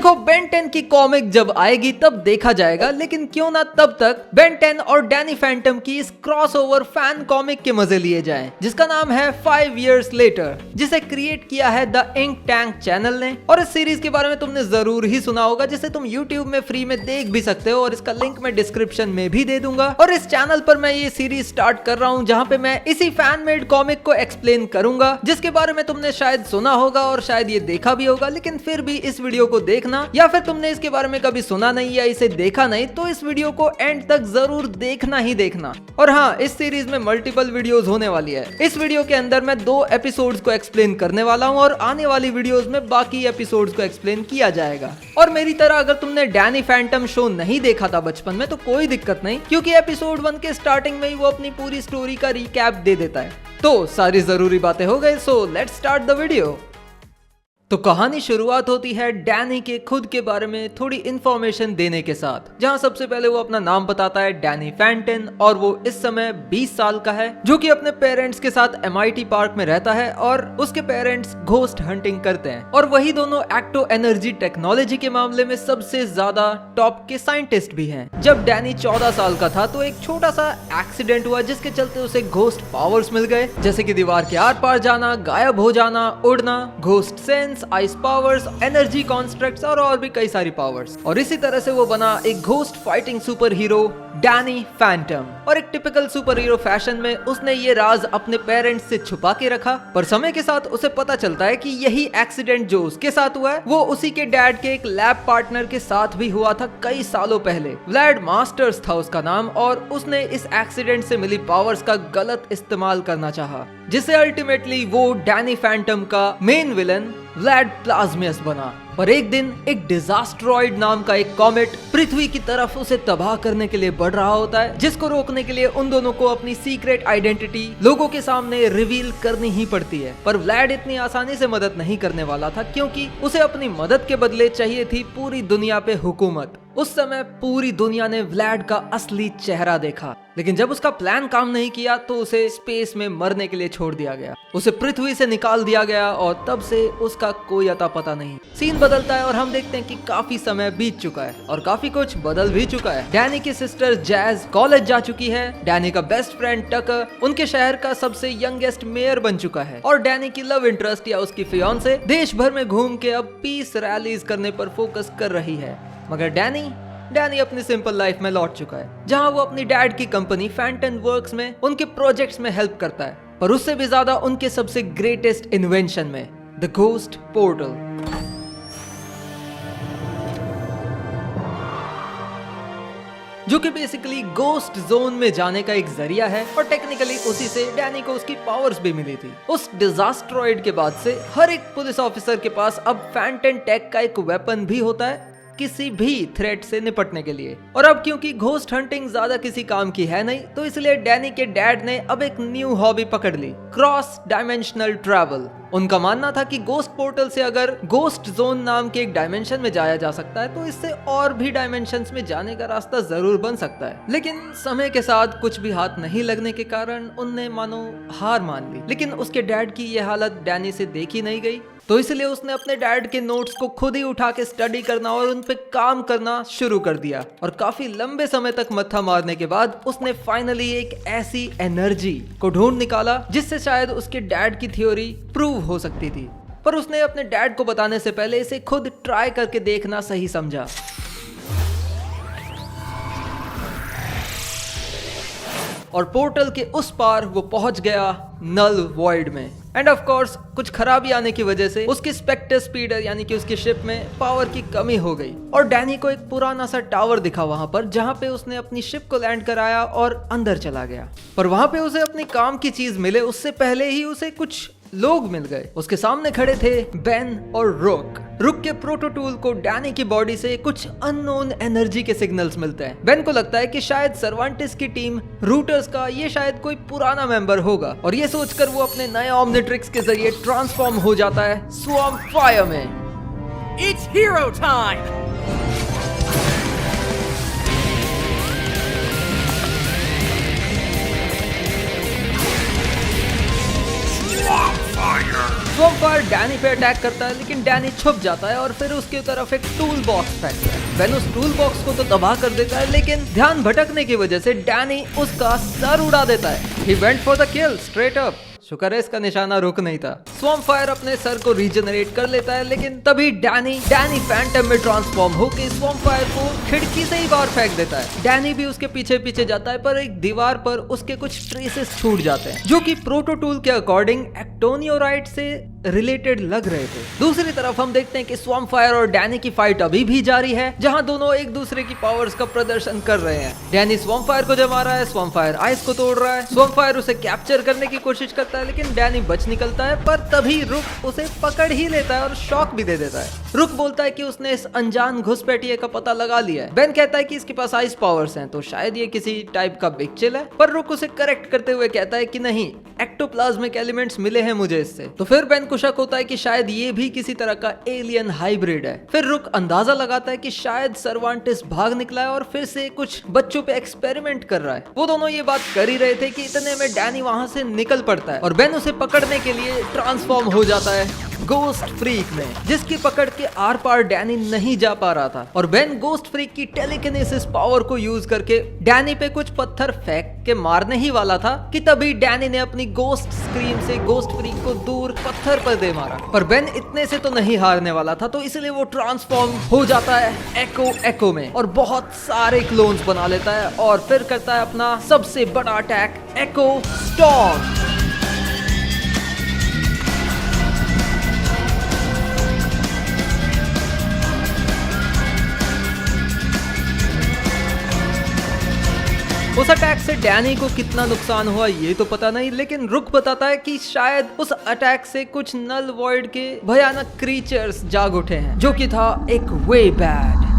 देखो बेन 10 की कॉमिक जब आएगी तब देखा जाएगा, लेकिन क्यों ना तब तक बेन 10 और डैनी फैंटम की इस क्रॉसओवर फैन कॉमिक के मजे लिए जाएं, जिसका नाम है 5 Years Later, जिसे क्रिएट किया है द इंक टैंक चैनल ने। और इस सीरीज के बारे में तुमने जरूर ही सुना होगा, जिसे तुम YouTube में फ्री में देख भी सकते हो और इसका लिंक मैं डिस्क्रिप्शन में भी दे दूंगा। और इस चैनल पर मैं ये सीरीज स्टार्ट कर रहा हूँ जहाँ पे मैं इसी फैन मेड कॉमिक को एक्सप्लेन करूंगा, जिसके बारे में तुमने शायद सुना होगा और शायद ये देखा भी होगा, लेकिन फिर भी इस वीडियो को देखना, या फिर तुमने इसके बारे में कभी सुना नहीं या इसे देखा नहीं तो इस वीडियो को एंड तक जरूर देखना ही देखना। और हाँ, इस सीरीज में मल्टीपल वीडियोस होने वाली है। इस वीडियो के अंदर मैं 2 एपिसोड्स को एक्सप्लेन करने वाला हूँ और आने वाली वीडियोस में बाकी एपिसोड्स को एक्सप्लेन किया जाएगा। और मेरी तरह अगर तुमने डैनी फैंटम शो नहीं देखा था बचपन में तो कोई दिक्कत नहीं, क्योंकि एपिसोड 1 के स्टार्टिंग में ही वो अपनी पूरी स्टोरी का रिकैप दे देता है। तो सारी जरूरी बातें हो गई, so let's start the video. तो कहानी शुरुआत होती है डैनी के खुद के बारे में थोड़ी इंफॉर्मेशन देने के साथ, जहां सबसे पहले वो अपना नाम बताता है, डैनी फैंटन, और वो इस समय 20 साल का है, जो कि अपने पेरेंट्स के साथ MIT पार्क में रहता है और उसके पेरेंट्स घोस्ट हंटिंग करते हैं। और वही दोनों एक्टो एनर्जी टेक्नोलॉजी के मामले में सबसे ज्यादा टॉप के साइंटिस्ट भी हैं। जब डैनी 14 साल का था तो एक छोटा सा एक्सीडेंट हुआ, जिसके चलते उसे घोस्ट पावर्स मिल गए, जैसे कि दीवार के आर पार जाना, गायब हो जाना, उड़ना, ghost sense, ice powers, energy constructs और भी कई सारी पावर्स। और इसी तरह से वो बना एक ghost fighting super hero Danny Phantom. और एक टिपिकल सुपर हीरो फैशन में उसने ये राज अपने पेरेंट्स से छुपा के रखा, पर समय के साथ उसे पता चलता है कि यही एक्सीडेंट जो उसके साथ हुआ है वो उसी के डैड के एक लैब पार्टनर के साथ भी हुआ था कई सालों पहले। व्लाड मास्टर्स था उसका नाम, और उसने इस एक्सीडेंट से मिली पावर्स का गलत इस्तेमाल करना चाहा, जिससे अल्टीमेटली वो डैनी फैंटम का मेन विलन व्लाड प्लाज्मियस बना। पर एक दिन एक डिजास्ट्रॉइड नाम का एक कॉमेट पृथ्वी की तरफ उसे तबाह करने के लिए बढ़ रहा होता है, जिसको रोकने के लिए उन दोनों को अपनी सीक्रेट आइडेंटिटी लोगों के सामने रिवील करनी ही पड़ती है। पर व्लाड इतनी आसानी से मदद नहीं करने वाला था, क्योंकि उसे अपनी मदद के बदले चाहिए थी पूरी दुनिया पे हुकूमत। उस समय पूरी दुनिया ने व्लाड का असली चेहरा देखा, लेकिन जब उसका प्लान काम नहीं किया तो उसे स्पेस में मरने के लिए छोड़ दिया गया। उसे पृथ्वी से निकाल दिया गया और तब से उसका कोई अता पता नहीं। सीन बदलता है और हम देखते हैं कि काफी समय बीत चुका है और काफी कुछ बदल भी चुका है। डैनी की सिस्टर जैज कॉलेज जा चुकी है, डैनी का बेस्ट फ्रेंड टकर उनके शहर का सबसे यंगेस्ट मेयर बन चुका है, और डैनी की लव इंटरेस्ट या उसकी फियांसे देश भर में घूम के अब पीस रैलीज करने पर फोकस कर रही है। मगर डैनी अपनी सिंपल लाइफ में लौट चुका है, जहां वो अपनी डैड की कंपनी फैंटन वर्क्स में उनके प्रोजेक्ट्स में हेल्प करता है, पर उससे भी ज्यादा उनके सबसे ग्रेटेस्ट इन्वेंशन में, द घोस्ट पोर्टल। जो कि बेसिकली गोस्ट जोन में जाने का एक जरिया है, और टेक्निकली उसी से डैनी को उसकी पावर्स भी मिली थी। उस डिजास्ट्रॉइड के बाद से हर एक पुलिस ऑफिसर के पास अब फैंटन टेक का एक वेपन भी होता है किसी भी थ्रेट से निपटने के लिए। और अब क्योंकि घोस्ट हंटिंग ज्यादा किसी काम की है नहीं, तो इसलिए डैनी के डैड ने अब एक न्यू हॉबी पकड़ ली, क्रॉस डायमेंशनल ट्रैवल। उनका मानना था कि गोस्ट पोर्टल से अगर गोस्ट जोन नाम के एक डायमेंशन में जाया जा सकता है तो इससे और भी डायमेंशंस में जाने का रास्ता जरूर बन सकता है। लेकिन समय के साथ कुछ भी हाथ नहीं लगने के कारण उनने मानो हार मान ली। लेकिन उसके डैड की यह हालत डैनी से देखी नहीं गई, तो इसलिए उसने अपने डैड के नोट्स को खुद ही उठा के स्टडी करना और उन पे काम करना शुरू कर दिया। और काफी लंबे समय तक मत्था मारने के बाद उसने फाइनली एक ऐसी एनर्जी को ढूंढ निकाला जिससे शायद उसके डैड की थ्योरी प्रूव हो सकती थी। पर उसने अपने डैड को बताने से पहले इसे खुद ट्राई करके देखना सही समझा। और पोर्टल के उस पार वो पहुंच गया नल वॉइड में। एंड ऑफ कोर्स कुछ खराबी आने की वजह से उसकी स्पेक्टर स्पीडर यानी कि उसकी शिप में पावर की कमी हो गई, और डैनी को एक पुराना सा टावर दिखा वहां पर, जहां पे उसने अपनी शिप को लैंड कराया और अंदर चला गया। पर वहां पे उसे अपनी काम की चीज मिले उससे पहले ही उसे कुछ लोग मिल गए। उसके सामने खड़े थे बेन और रुक के प्रोटोटूल को डैनी की बॉडी से कुछ अननोन एनर्जी के सिग्नल्स मिलते हैं। बेन को लगता है कि शायद सर्वांटिस की टीम रूटर्स का ये शायद कोई पुराना मेंबर होगा, और ये सोचकर वो अपने नए ओमनिट्रिक्स के जरिए ट्रांसफॉर्म हो जाता है स्वॉर्म फायर में। It's hero time! Fire! Swarmfire Danny पे अटैक करता है, लेकिन डैनी छुप जाता है और फिर उसकी तरफ एक टूल बॉक्स फेंकता है। बेन उस टूल बॉक्स को तो तबाह कर देता है, लेकिन ध्यान भटकने की वजह से डैनी उसका सर उड़ा देता है। He went for the kill straight up। शुक्र है इसका निशाना रुक नहीं था। स्वॉर्मफायर अपने सर को रीजनरेट कर लेता है, लेकिन तभी डैनी फैंटम में ट्रांसफॉर्म होकर स्वॉर्मफायर को खिड़की से ही बाहर फेंक देता है। डैनी भी उसके पीछे पीछे जाता है, पर एक दीवार पर उसके कुछ ट्रेसेस छूट जाते हैं, जो कि प्रोटोटूल के अकॉर्डिंग एक्टोनियोराइट से रिलेटेड लग रहे थे। दूसरी तरफ हम देखते हैं कि स्वॉर्मफायर और डैनी की फाइट अभी भी जारी है, जहां दोनों एक दूसरे की पावर्स का प्रदर्शन कर रहे हैं। डैनी स्वॉर्मफायर को जमा रहा है, स्वॉर्मफायर आइस को तोड़ रहा है। स्वॉर्मफायर उसे कैप्चर करने की कोशिश करता है, लेकिन डैनी बच निकलता है, पर तभी रुक उसे पकड़ ही लेता है और शॉक भी दे देता है। रुक बोलता है कि उसने इस अनजान घुसपैठिए का पता लगा लिया है। बेन कहता है कि इसके पास आइस पावर्स हैं, तो शायद ये किसी टाइप का बिग चिल है, पर रुक उसे करेक्ट करते हुए कहता है कि नहीं, एक्टोप्लाज्मिक एलिमेंट्स मिले हैं मुझे इससे। तो फिर बेन को शक होता है कि शायद ये भी किसी तरह का एलियन हाइब्रिड है। फिर रुक अंदाजा लगाता है कि शायद सर्वांटिस भाग निकला है और फिर से कुछ बच्चों पे एक्सपेरिमेंट कर रहा है। वो दोनों ये बात कर ही रहे थे कि इतने में डैनी वहां से निकल पड़ता है और बेन उसे पकड़ने के लिए ट्रांसफॉर्म हो जाता है गोस्ट फ्रीक में, जिसकी पकड़ के आर पार डैनी नहीं जा पा रहा था। और बेन गोस्ट फ्रीक की टेलीकिनेसिस पावर को यूज करके डैनी पे कुछ पत्थर फेंक के मारने ही वाला था कि तभी डैनी ने अपनी गोस्ट स्क्रीम से गोस्ट फ्रीक को दूर पत्थर पर दे मारा। पर बेन इतने से तो नहीं हारने वाला था, तो इसलिए वो ट्रांसफॉर्म हो जाता है एको में और बहुत सारे क्लोन्स बना लेता है और फिर करता है अपना सबसे बड़ा अटैक, एको स्टॉर्म। उस अटैक से डैनी को कितना नुकसान हुआ ये तो पता नहीं, लेकिन रुक बताता है कि शायद उस अटैक से कुछ नल वॉइड के भयानक क्रीचर्स जाग उठे हैं, जो कि था एक वे बैड।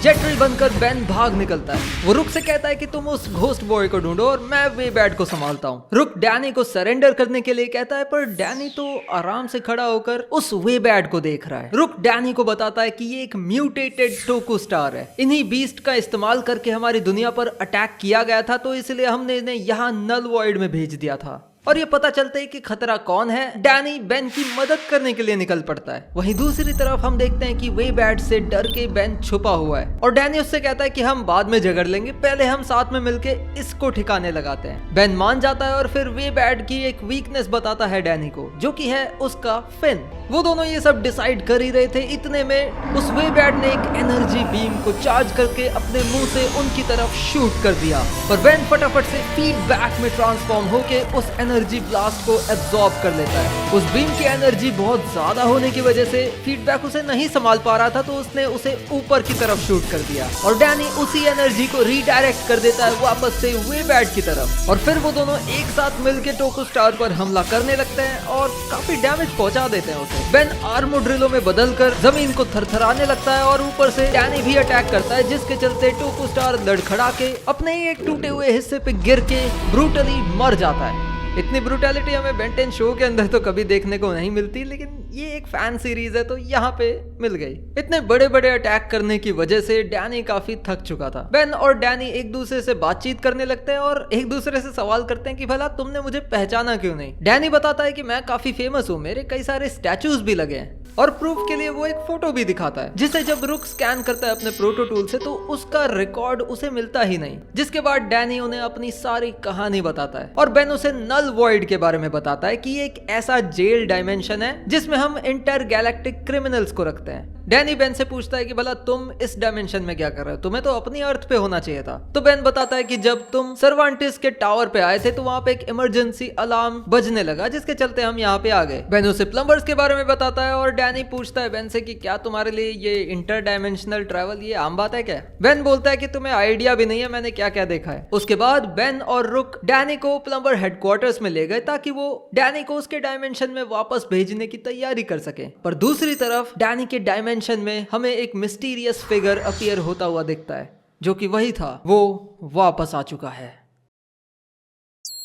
जेट्री बनकर बेन भाग निकलता है। वो रुक से कहता है कि तुम उस घोस्ट बॉय को ढूंढो और मैं वे बैड को संभालता हूँ। रुक डैनी को सरेंडर करने के लिए कहता है, पर डैनी तो आराम से खड़ा होकर उस वे बैड को देख रहा है। रुक डैनी को बताता है कि ये एक म्यूटेटेड टोकू स्टार है, इन्हीं बीस्ट का इस्तेमाल करके हमारी दुनिया पर अटैक किया गया था, तो इसलिए हमने इन्हें यहाँ नल वॉइड में भेज दिया था। और ये पता चलता है कि खतरा कौन है, डैनी बेन की मदद करने के लिए निकल पड़ता है। वहीं दूसरी तरफ हम देखते हैं कि वे बैड से डर के बेन छुपा हुआ है और डैनी उससे कहता है कि हम बाद में झगड़ लेंगे, पहले हम साथ में मिलके इसको ठिकाने लगाते हैं। बेन मान जाता है और फिर वे बैड की एक वीकनेस बताता है डैनी को, जो कि है उसका फिन। वो दोनों ये सब डिसाइड कर ही रहे थे, इतने में उस वे बैड ने एक एनर्जी बीम को चार्ज करके अपने मुंह से उनकी तरफ शूट कर दिया, पर बेन फटाफट से फीडबैक में ट्रांसफॉर्म होके उस एनर्जी ब्लास्ट को एब्जॉर्ब कर लेता है। उस बीम की एनर्जी बहुत ज्यादा होने की वजह से फीडबैक उसे नहीं संभाल पा रहा था, तो उसने उसे ऊपर की तरफ शूट कर दिया और डैनी उसी एनर्जी को रीडायरेक्ट कर देता है वापस से वे बैड की तरफ। और फिर वो दोनों एक साथ मिलकर टोकू स्टार पर हमला करने लगते हैं और काफी डैमेज पहुंचा देते हैं उसे। बेन आर्मो ड्रिलों में बदलकर जमीन को थरथराने लगता है और ऊपर से डैनी भी अटैक करता है, जिसके चलते टोकू स्टार लड़खड़ा के अपने ही एक टूटे हुए हिस्से पे गिर के ब्रूटली मर जाता है। इतनी ब्रूटैलिटी हमें बेन 10 शो के अंदर तो कभी देखने को नहीं मिलती, लेकिन ये एक फैन सीरीज है तो यहाँ पे मिल गई। इतने बड़े बड़े अटैक करने की वजह से डैनी काफी थक चुका था। बेन और डैनी एक दूसरे से बातचीत करने लगते हैं और एक दूसरे से सवाल करते हैं कि भला तुमने मुझे पहचाना क्यों नहीं। डैनी बताता है कि मैं काफी फेमस हूँ, मेरे कई सारे स्टैचूज भी लगे हैं, और प्रूफ के लिए वो एक फोटो भी दिखाता है, जिसे जब रुक स्कैन करता है अपने प्रोटो टूल से तो उसका रिकॉर्ड उसे मिलता ही नहीं। जिसके बाद डैनी उन्हें अपनी सारी कहानी बताता है और बेन उसे नल वॉइड के बारे में बताता है कि ये एक ऐसा जेल डायमेंशन है जिसमें हम इंटर गैलेक्टिक क्रिमिनल्स को रखते हैं। डैनी बेन से पूछता है कि भला तुम इस डायमेंशन में क्या कर रहे हो, तुम्हें तो अपनी अर्थ पे होना चाहिए था। तो बेन बताता है कि जब तुम सर्वांटिस के टावर पे आए थे तो वहां पे एक इमरजेंसी अलार्म बजने लगा, जिसके चलते हम यहाँ पे आ गए। बेन उसे प्लम्बर्स के बारे में बताता है और डैनी पूछता है बेन से कि क्या तुम्हारे लिए ये इंटर डायमेंशनल ट्रैवल ये आम बात है क्या। बेन बोलता है कि तुम्हें आइडिया भी नहीं है मैंने क्या क्या देखा है। उसके बाद बेन और रुक डैनी को प्लम्बर हेडक्वार्टर्स में ले गए ताकि वो डैनी को उसके डायमेंशन में वापस भेजने की तैयारी कर सके। पर दूसरी तरफ डैनी के डायमेंशन में हमें एक मिस्टीरियस फिगर अपीयर होता हुआ दिखता है, जो कि वही था, वो वापस आ चुका है।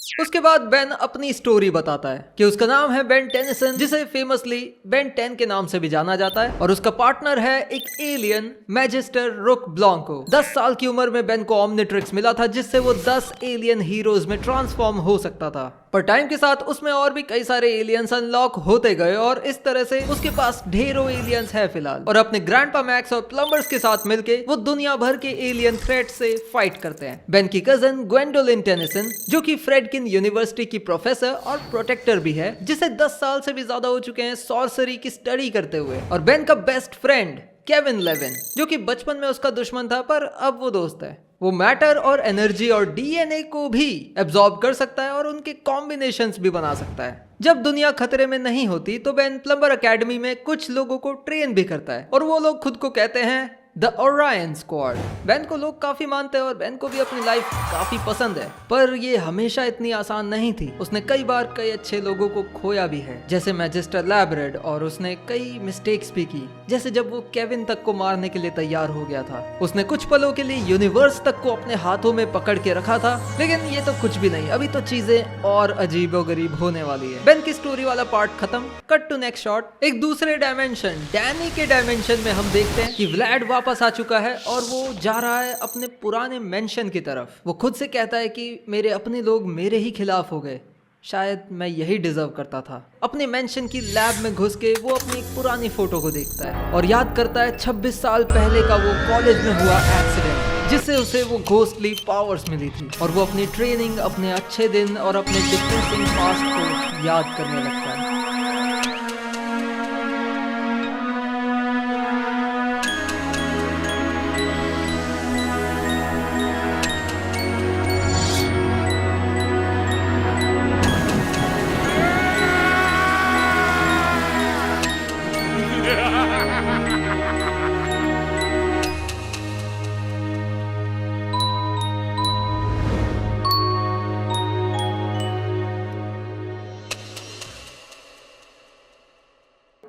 उसके बाद बेन अपनी स्टोरी बताता है कि उसका नाम है बेन टेनिसन, जिसे फेमसली बेन 10 के नाम से भी जाना जाता है, और उसका पार्टनर है एक एलियन मैजिस्टर रुक ब्लॉन्को। 10 साल की उम्र में बेन को ओमनिट्रिक्स मिला था, जिससे वो 10 एलियन हीरोज में ट्रांसफॉर्म हो सकता था। पर टाइम के साथ उसमें और भी कई सारे एलियंस अनलॉक होते गए और इस तरह से उसके पास ढेरों एलियंस है फिलहाल। और अपने ग्रैंडपा मैक्स और प्लम्बर्स के साथ मिलके वो दुनिया भर के एलियन थ्रेट से फाइट करते हैं। बेन की कजन ग्वेंडोलिन टेनिसन, जो कि फ्रेडकिन यूनिवर्सिटी की प्रोफेसर और प्रोटेक्टर भी है, जिसे 10 साल से भी ज्यादा हो चुके हैं सॉर्सरी की स्टडी करते हुए। और बेन का बेस्ट फ्रेंड केविन लेविन, जो कि बचपन में उसका दुश्मन था पर अब वो दोस्त है। वो मैटर और एनर्जी और डीएनए को भी एब्जॉर्ब कर सकता है और उनके कॉम्बिनेशंस भी बना सकता है। जब दुनिया खतरे में नहीं होती तो बेन प्लम्बर एकेडमी में कुछ लोगों को ट्रेन भी करता है, और वो लोग खुद को कहते हैं द ओरायन स्क्वाड। बेन को लोग काफी मानते हैं और बेन को भी अपनी लाइफ काफी पसंद है, पर ये हमेशा इतनी आसान नहीं थी। उसने कई बार कई अच्छे लोगों को खोया भी है, जैसे मैजिस्टर लैब्रेड, और उसने कई मिस्टेक्स भी की, जैसे जब वो केविन तक को मारने के लिए तैयार हो गया था। उसने कुछ पलों के लिए यूनिवर्स तक को अपने हाथों में पकड़ के रखा था, लेकिन ये तो कुछ भी नहीं, अभी तो चीजें और अजीबोगरीब होने वाली है। बेन की स्टोरी वाला पार्ट खत्म। Cut to next shot. एक दूसरे डायमेंशन डैनी के डायमेंशन में हम देखते हैं कि व्लैड वापस आ चुका है और वो जा रहा है अपने पुराने मेंशन की तरफ। वो खुद से कहता है कि मेरे अपने लोग मेरे ही खिलाफ हो गए, शायद मैं यही डिजर्व करता था। अपने मेंशन की लैब में घुस के वो अपनी एक पुरानी फोटो को देखता है और याद करता है 26 साल पहले का वो कॉलेज में हुआ एक्सीडेंट, जिससे उसे वो घोस्टली पावर्स मिली थी। और वो अपनी ट्रेनिंग, अपने अच्छे दिन और अपने डिप्रेसिंग पास्ट को याद करने लगता है।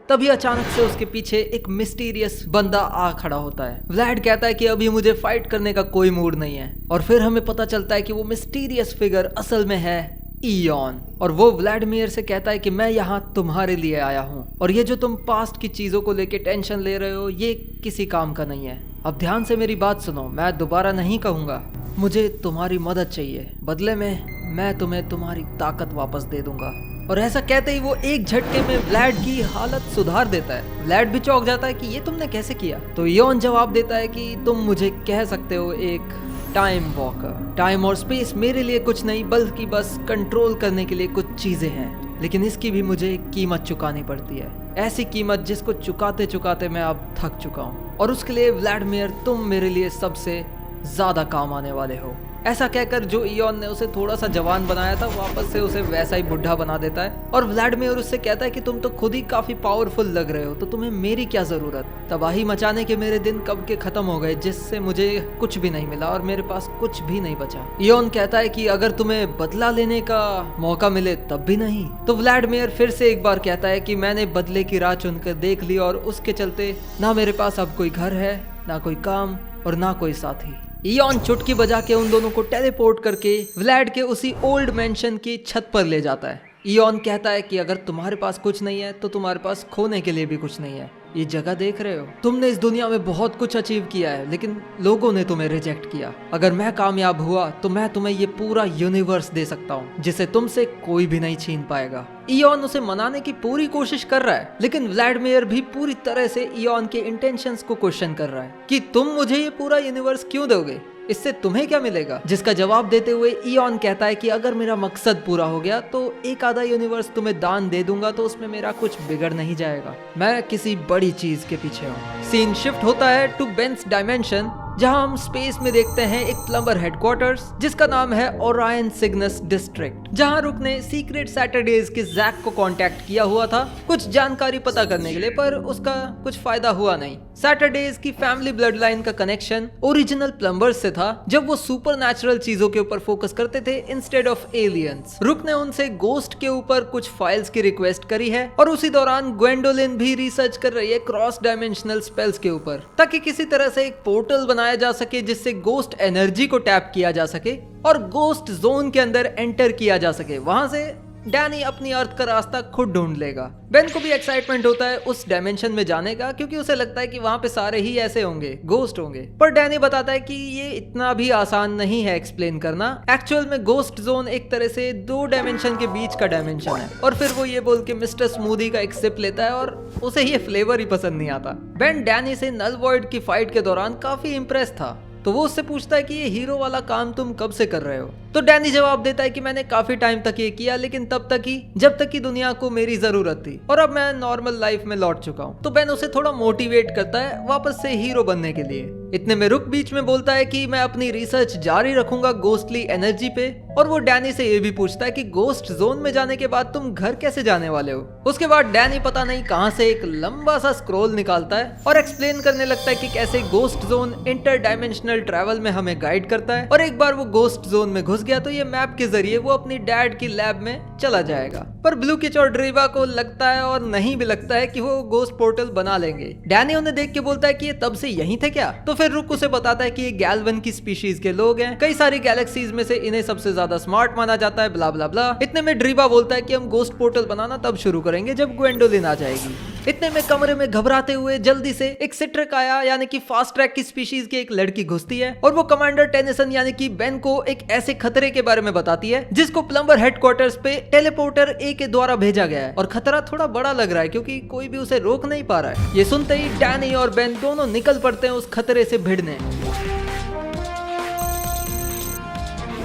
तभी अचानक से उसके पीछे एक मिस्टीरियस बंदा आ खड़ा होता है। व्लैड कहता है कि अभी मुझे फाइट करने का कोई मूड नहीं है, और फिर हमें पता चलता है कि वो मिस्टीरियस फिगर असल में है इयॉन। और वो व्लादिमीर से कहता है कि मैं यहाँ तुम्हारे लिए आया हूँ, और ये जो तुम पास्ट की चीजों को लेके टेंशन ले रहे हो ये किसी काम का नहीं है। अब ध्यान से मेरी बात सुनो, मैं दोबारा नहीं कहूँगा, मुझे तुम्हारी मदद चाहिए, बदले में मैं तुम्हें तुम्हारी ताकत वापस दे दूंगा। और ऐसा कहते ही वो एक झटके में व्लैड की हालत सुधार देता है। व्लैड भी चौंक जाता है कि ये तुमने कैसे किया। तो इयॉन जवाब देता है कि तुम मुझे कह सकते हो एक टाइम वॉकर। टाइम और स्पेस मेरे लिए कुछ नहीं, बल्कि बस कंट्रोल करने के लिए कुछ चीजें हैं, लेकिन इसकी भी मुझे एक कीमत चुकानी पड़ती है, ऐसी कीमत जिसको चुकाते चुकाते मैं अब थक चुका हूँ। और उसके लिए व्लादिमीर तुम मेरे लिए सबसे ज्यादा काम आने वाले हो। ऐसा कहकर जो इयॉन ने उसे थोड़ा सा जवान बनाया था वापस से उसे वैसा ही बुढ़ा बना देता है। और व्लादिमीर उससे कहता है कि तुम तो खुद ही काफी पावरफुल लग रहे हो, तो तुम्हें मेरी क्या जरूरत। तबाही मचाने के मेरे दिन कब के खत्म हो गए, जिससे मुझे कुछ भी नहीं मिला और मेरे पास कुछ भी नहीं बचा। इयॉन कहता है कि अगर तुम्हें बदला लेने का मौका मिले तब भी नहीं। तो व्लादिमीर फिर से एक बार कहता है कि मैंने बदले की राह चुनकर देख ली, और उसके चलते ना मेरे पास अब कोई घर है, ना कोई काम और ना कोई साथी। इयॉन चुटकी बजा के उन दोनों को टेलीपोर्ट करके व्लैड के उसी ओल्ड मेंशन की छत पर ले जाता है। इयॉन कहता है कि अगर तुम्हारे पास कुछ नहीं है तो तुम्हारे पास खोने के लिए भी कुछ नहीं है। ये जगह देख रहे हो, तुमने इस दुनिया में बहुत कुछ अचीव किया है, लेकिन लोगों ने तुम्हें रिजेक्ट किया। अगर मैं कामयाब हुआ तो मैं तुम्हें ये पूरा यूनिवर्स दे सकता हूँ, जिसे तुमसे कोई भी नहीं छीन पाएगा। इयॉन उसे मनाने की पूरी कोशिश कर रहा है, लेकिन व्लादिमीर भी पूरी तरह से इयॉन के इंटेंशंस को क्वेश्चन कर रहा है कि तुम मुझे ये पूरा यूनिवर्स क्यों दोगे, इससे तुम्हें क्या मिलेगा। जिसका जवाब देते हुए इयॉन कहता है कि अगर मेरा मकसद पूरा हो गया तो एक आधा यूनिवर्स तुम्हें दान दे दूंगा, तो उसमें मेरा कुछ बिगड़ नहीं जाएगा। मैं किसी बड़ी चीज के पीछे हूँ। सीन शिफ्ट होता है टू बेन्स डायमेंशन, जहां हम स्पेस में देखते हैं एक प्लम्बर हेडक्वार्टर्स जिसका नाम है ओरायन सिग्नस डिस्ट्रिक्ट, जहां रुक ने सीक्रेट सैटरडेज के जैक को कांटेक्ट किया हुआ था कुछ जानकारी पता करने के लिए, पर उसका कुछ फायदा हुआ नहीं। सैटरडेज की फैमिली ब्लड लाइन का कनेक्शन ओरिजिनल प्लम्बर्स से था, जब वो सुपरनैचुरल चीजों के ऊपर फोकस करते थे इंस्टेड ऑफ एलियंस। रुक ने उनसे गोस्ट के ऊपर कुछ फाइल्स की रिक्वेस्ट करी है, और उसी दौरान ग्वेंडोलिन भी रिसर्च कर रही है क्रॉस डायमेंशनल स्पेल्स के ऊपर, ताकि किसी तरह से एक पोर्टल बनाया जा सके जिससे गोस्ट एनर्जी को टैप किया जा सके और गोस्ट जोन के अंदर एंटर किया जा सके। वहां से डैनी अपनी अर्थ का रास्ता खुद ढूंढ लेगा। बेन को भी एक्साइटमेंट होता है उस डायमेंशन में जाने का, क्योंकि उसे लगता है कि वहां पे सारे ही ऐसे होंगे, गोस्ट होंगे। पर डैनी बताता है कि ये इतना भी आसान नहीं है एक्सप्लेन करना। एक्चुअल में गोस्ट जोन एक तरह से 2 डायमेंशन के बीच का डायमेंशन है। और फिर वो ये बोल के मिस्टर स्मूदी का एक सिप लेता है और उसे ये फ्लेवर ही पसंद नहीं आता। बेन डैनी से नल वॉइड की फाइट के दौरान काफी इंप्रेस था, तो वो उससे पूछता है कि ये हीरो वाला काम तुम कब से कर रहे हो। तो डैनी जवाब देता है कि मैंने काफी टाइम तक ये किया, लेकिन तब तक ही जब तक कि दुनिया को मेरी जरूरत थी, और अब मैं नॉर्मल लाइफ में लौट चुका हूँ। तो बेन उसे थोड़ा मोटिवेट करता है वापस से हीरो बनने के लिए। इतने में रुक बीच में बोलता है कि मैं अपनी रिसर्च जारी रखूंगा गोस्टली एनर्जी पे, और वो डैनी से ये भी पूछता है कि गोस्ट जोन में जाने के बाद तुम घर कैसे जाने वाले हो। उसके बाद डैनी पता नहीं कहां से एक लंबा सा स्क्रॉल निकालता है और एक्सप्लेन करने लगता है कि कैसे ghost zone inter dimensional travel में हमें गाइड करता है, और एक बार वो गोस्ट जोन में घुस गया तो ये मैप के जरिए वो अपनी डैड की लैब में चला जाएगा। पर ब्लू किच और ड्रीवा को लगता है, और नहीं भी लगता है, कि वो गोस्ट पोर्टल बना लेंगे। डैनी उन्हें देख के बोलता है कि ये तब से यहीं थे क्या। तो फिर रुक उसे बताता है कि ये गैल्वन की स्पीशीज के लोग हैं, कई सारी गैलेक्सीज में से इन्हें सबसे ज्यादा स्मार्ट माना जाता है, ब्ला ब्ला ब्ला। इतने में ड्रीवा बोलता है कि हम गोस्ट पोर्टल बनाना तब शुरू करेंगे जब ग्वेंडोलिन आ जाएगी। इतने में कमरे में घबराते हुए जल्दी से एक सिट्रकाया यानी कि फास्ट ट्रैक की स्पीशीज की एक लड़की घुसती है, और वो कमांडर टेनिसन यानी कि बेन को एक ऐसे खतरे के बारे में बताती है जिसको प्लम्बर हेडक्वार्टर्स पे टेलीपोर्टर ए के द्वारा भेजा गया है, और खतरा थोड़ा बड़ा लग रहा है क्योंकि कोई भी उसे रोक नहीं पा रहा है। ये सुनते ही डैनी और बेन दोनों निकल पड़ते हैं उस खतरे से भिड़ने।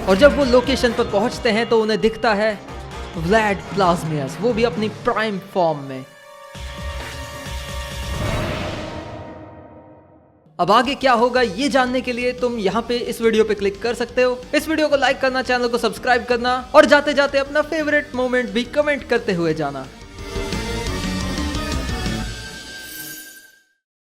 और जब वो लोकेशन पर पहुंचते हैं तो उन्हें दिखता है व्लाड प्लाज्मियस, वो भी अपनी प्राइम फॉर्म में। अब आगे क्या होगा ये जानने के लिए तुम यहाँ पे इस वीडियो पे क्लिक कर सकते हो। इस वीडियो को लाइक करना, चैनल को सब्सक्राइब करना, और जाते जाते अपना फेवरेट मोमेंट भी कमेंट करते हुए जाना।